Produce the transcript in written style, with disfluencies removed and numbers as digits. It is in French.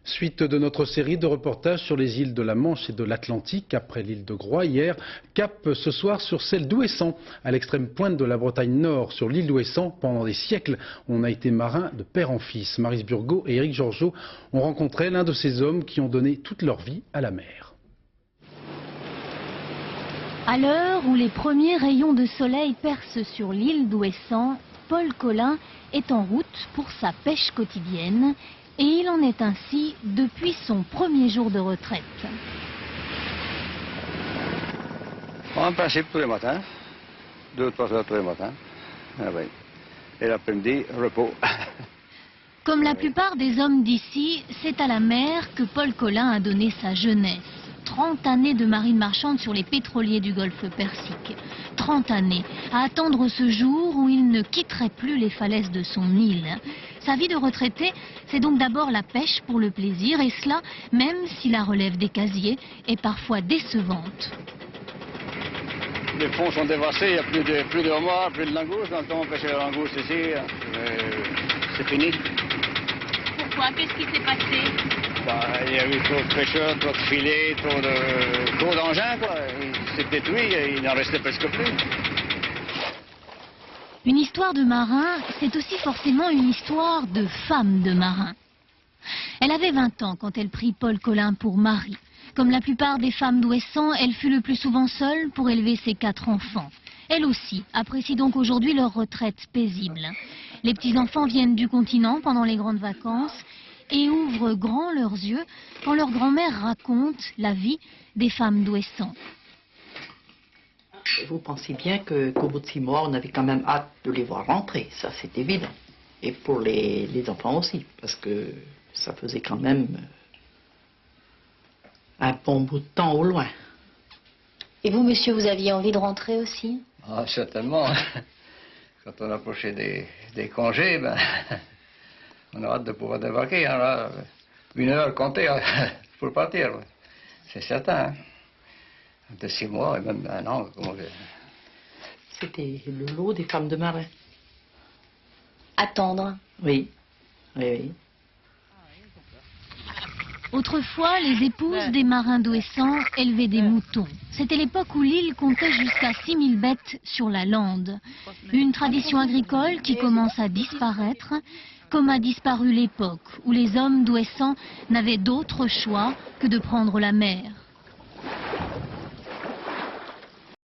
Suite de notre série de reportages sur les îles de la Manche et de l'Atlantique, après l'île de Groix hier, cap ce soir sur celle d'Ouessant, à l'extrême pointe de la Bretagne Nord. Sur l'île d'Ouessant, pendant des siècles, on a été marin de père en fils. Maryse Burgot et Éric Georgeot ont rencontré l'un de ces hommes qui ont donné toute leur vie à la mer. À l'heure où les premiers rayons de soleil percent sur l'île d'Ouessant, Paul Colin est en route pour sa pêche quotidienne. Et il en est ainsi depuis son premier jour de retraite. En principe tous les matins, 2 ou 3 heures tous les matins. Ah oui. Et l'après-midi, repos. Comme la plupart des hommes d'ici, c'est à la mer que Paul Colin a donné sa jeunesse. 30 années de marine marchande sur les pétroliers du golfe Persique. 30 années à attendre ce jour où il ne quitterait plus les falaises de son île. Sa vie de retraité, c'est donc d'abord la pêche pour le plaisir, et cela même si la relève des casiers est parfois décevante. Les fonds sont dévastés, il n'y a plus de homards, plus de langoustes. Dans le temps, on pêchait les langoustes ici. C'est fini. Pourquoi? Qu'est-ce qui s'est passé? Il y a eu trop de pêcheurs, trop de filets, trop d'engins, quoi. C'est détruit, il n'en restait presque plus. Une histoire de marin, c'est aussi forcément une histoire de femme de marin. Elle avait 20 ans quand elle prit Paul Colin pour mari. Comme la plupart des femmes d'Ouessant, elle fut le plus souvent seule pour élever ses 4 enfants. Elle aussi apprécie donc aujourd'hui leur retraite paisible. Les petits-enfants viennent du continent pendant les grandes vacances et ouvrent grand leurs yeux quand leur grand-mère raconte la vie des femmes d'Ouessant. Vous pensez bien qu'au bout de 6 mois, on avait quand même hâte de les voir rentrer, ça c'est évident. Et pour les enfants aussi, parce que ça faisait quand même un bon bout de temps au loin. Et vous, monsieur, vous aviez envie de rentrer aussi? Ah, certainement. Quand on approchait des congés, ben, on a hâte de pouvoir débarquer. Hein, là, 1 heure comptée pour partir, c'est certain. Hein. De 6 mois et même 1 an. C'était le lot des femmes de marin. Attendre? Oui, oui, oui. Autrefois, les épouses des marins d'Ouessant élevaient des moutons. C'était l'époque où l'île comptait jusqu'à 6000 bêtes sur la lande. Une tradition agricole qui commence à disparaître, comme a disparu l'époque où les hommes d'Ouessant n'avaient d'autre choix que de prendre la mer.